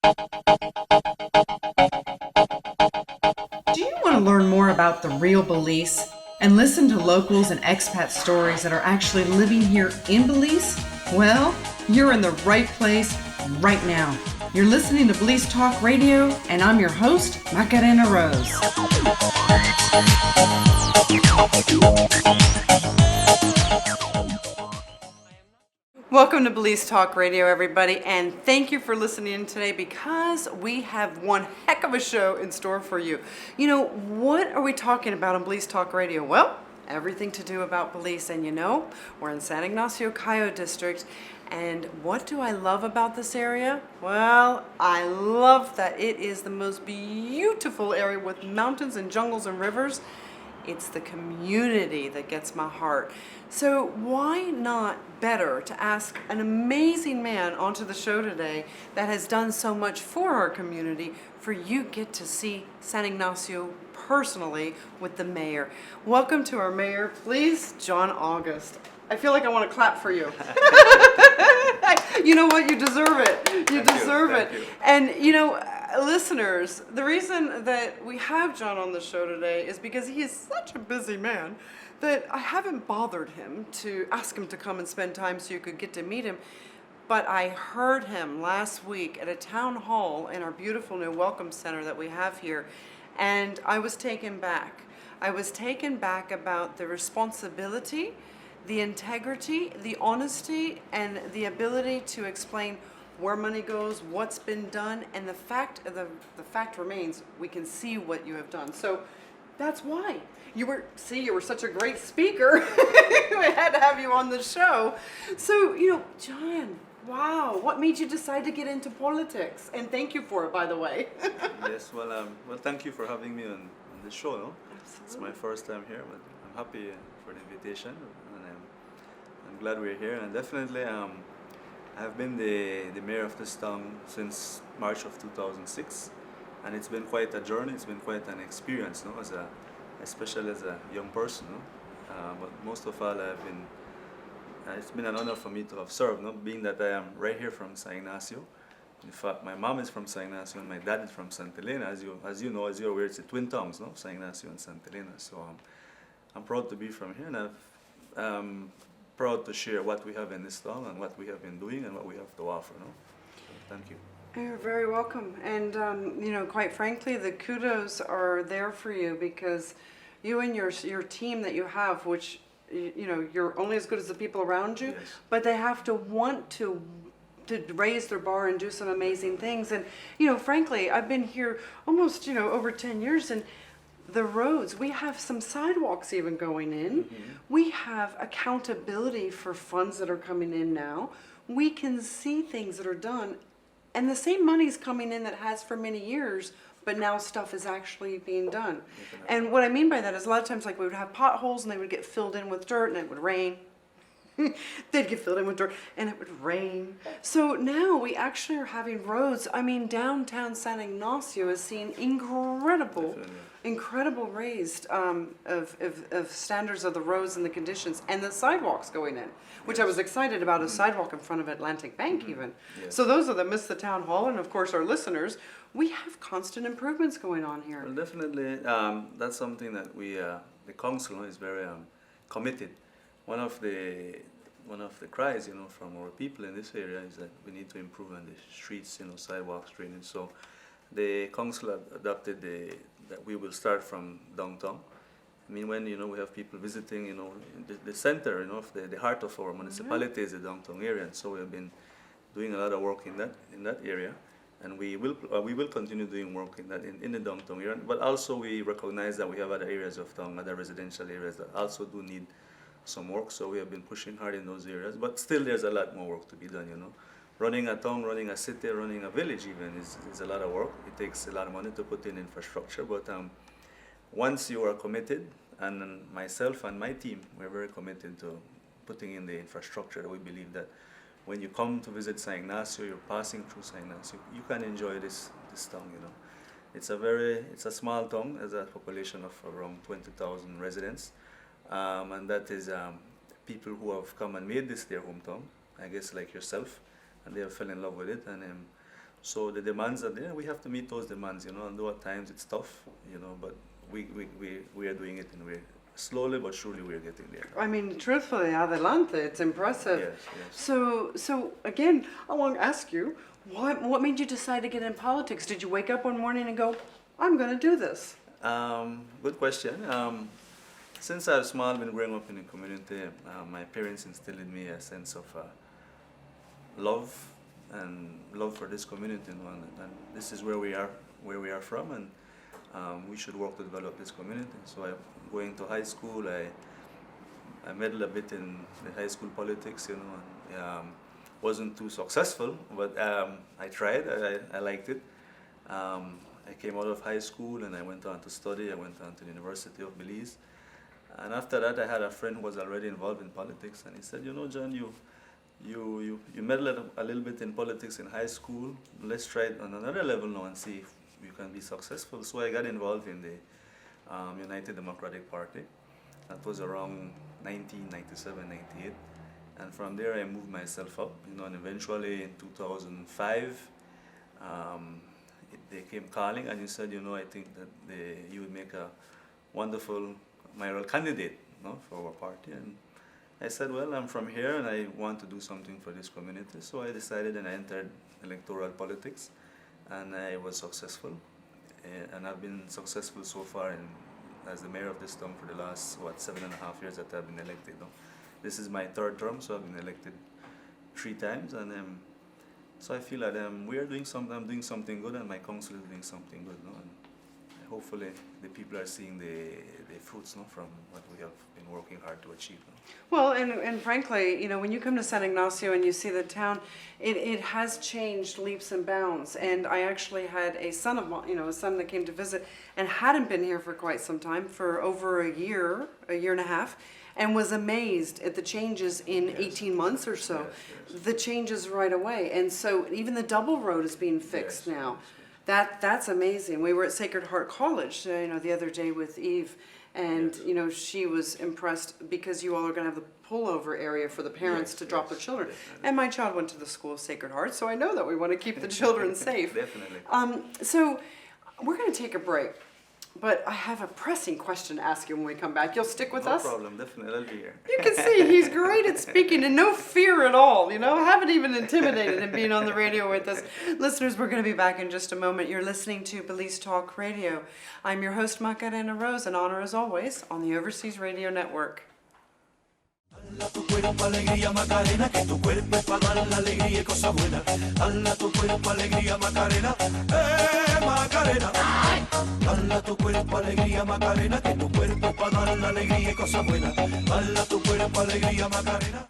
Do you want to learn more about the real Belize and listen to locals and expat stories that are actually living here in Belize? Well, you're in the right place right now. You're listening to Belize Talk Radio, and I'm your host, Macarena Rose. Welcome to Belize Talk Radio, everybody, and thank you for listening in today because we have one heck of a show in store for you. You know, what are we talking about on Belize Talk Radio? Well, everything to do about Belize, and you know, we're in San Ignacio Cayo district, and what do I love about this area? Well, I love that it is the most beautiful area with mountains and jungles and rivers. It's the community that gets my heart. So why not better to ask an amazing man onto the show today that has done so much for our community for you get to see San Ignacio personally with the mayor. Welcome to our mayor, please, John August. I feel like I want to clap for you. You know what? You deserve it. You deserve it. And you know, listeners, the reason that we have John on the show today is because he is such a busy man that I haven't bothered him to ask him to come and spend time so you could get to meet him. But I heard him last week at a town hall in our beautiful new welcome center that we have here, and I was taken back. I was taken back about the responsibility, the integrity, the honesty, and the ability to explain where money goes, what's been done, and the fact remains, we can see what you have done. So that's why you were such a great speaker. We had to have you on the show. So, you know, John, wow, what made you decide to get into politics? And thank you for it, by the way. Yes, well, thank you for having me on the show. No? Absolutely. It's my first time here, but I'm happy for the invitation, and I'm glad we're here. And definitely, I've been the mayor of this town since March of 2006, and it's been quite a journey. It's been quite an experience, no, especially as a young person. No? But most of all, it's been an honor for me to have served, no? Being that I am right here from San Ignacio. In fact, my mom is from San Ignacio and my dad is from Santa Elena. As you're aware, it's the twin towns, no? San Ignacio and Santa Elena. So I'm proud to be from here, and I'm proud to share what we have in this town and what we have been doing and what we have to offer. No? So thank you. You're very welcome. And, you know, quite frankly, the kudos are there for you because you and your team that you have, which, you know, you're only as good as the people around you, Yes. but they have to want to raise their bar and do some amazing things. And, you know, frankly, I've been here almost, you know, over 10 years, and the roads, we have some sidewalks even going in. Mm-hmm. We have accountability for funds that are coming in now. We can see things that are done. And the same money's coming in that has for many years, but now stuff is actually being done. Definitely. And what I mean by that is a lot of times, like, we would have potholes and they would get filled in with dirt and it would rain. They'd get filled in with dirt and it would rain. So now we actually are having roads. I mean, downtown San Ignacio is seeing incredible raised of standards of the roads and the conditions and the sidewalks going in, which I was excited about, a sidewalk in front of Atlantic Bank even. Yes. So those that missed the town hall, and of course our listeners, we have constant improvements going on here. Well, definitely, that's something that we, the council, is very committed. One of the cries, you know, from our people in this area is that we need to improve on the streets, you know, sidewalks, drainage. So the council adopted that we will start from downtown. I mean, when, you know, we have people visiting, you know, the center, you know, of the heart of our municipality is the downtown area, and so we have been doing a lot of work in that area, and we will continue doing work in the downtown area. But also we recognize that we have other areas of town, other residential areas that also do need some work. So we have been pushing hard in those areas, but still there's a lot more work to be done. You know, running a town, running a city, running a village even is a lot of work. It takes a lot of money to put in infrastructure, but once you are committed, and myself and my team, we're very committed to putting in the infrastructure. We believe that when you come to visit San Ignacio, you're passing through San Ignacio, you can enjoy this town. You know, it's a small town, has a population of around 20,000 residents, and that is people who have come and made this their hometown, I guess, like yourself, and they have fell in love with it. And So the demands are there. We have to meet those demands, you know. Although at times it's tough, you know, but we are doing it, and we're slowly but surely we're getting there. I mean, truthfully, adelante, it's impressive. Yes, yes. So again, I want to ask you, what made you decide to get in politics? Did you wake up one morning and go, I'm going to do this? Good question. Since I was small, been growing up in the community, my parents instilled in me a sense of love for this community, you know, and this is where we are from, and we should work to develop this community. So going to high school, I meddled a bit in the high school politics, you know, and wasn't too successful, but I tried. I liked it. I came out of high school and I went on to study. I went on to the University of Belize, and after that, I had a friend who was already involved in politics, and he said, you know, John, you meddled a little bit in politics in high school. Let's try it on another level now and see if you can be successful. So I got involved in the United Democratic Party. That was around 1997, 98. And from there I moved myself up, you know, and eventually in 2005, they came calling and he said, you know, I think that you would make a wonderful mayoral candidate, you know, for our party. And I said, well, I'm from here and I want to do something for this community. So I decided and I entered electoral politics, and I was successful. And I've been successful so far as the mayor of this town for the last, 7.5 years that I've been elected. No? This is my third term, so I've been elected 3 times. And so I feel that I'm doing something good, and my council is doing something good. No? And hopefully the people are seeing the fruits, no, from what we have been working hard to achieve. No? Well, and frankly, you know, when you come to San Ignacio and you see the town, it has changed leaps and bounds. And I actually had a son that came to visit and hadn't been here for quite some time, for over a year and a half, and was amazed at the changes in 18 months or so. Yes. The changes right away. And so even the double road is being fixed now. That's amazing. We were at Sacred Heart College, you know, the other day with Eve, and you know, she was impressed because you all are going to have the pullover area for the parents to drop their children. Definitely. And my child went to the school of Sacred Heart, so I know that we want to keep the children safe. Definitely. So we're going to take a break, but I have a pressing question to ask you when we come back. You'll stick with us? No problem, definitely, I'll be here. You can see he's great at speaking and no fear at all, you know, haven't even intimidated him being on the radio with us. Listeners, we're going to be back in just a moment. You're listening to Belize Talk Radio. I'm your host, Macarena Rose, and honor as always on the Overseas Radio Network. Hala tu cuerpo alegría Macarena, que tu cuerpo es para dar la alegría y cosas buenas. Hala tu cuerpo alegría Macarena, Macarena. Hala tu cuerpo alegría Macarena, que tu cuerpo es para dar la alegría y cosas buenas. Hala tu cuerpo alegría Macarena.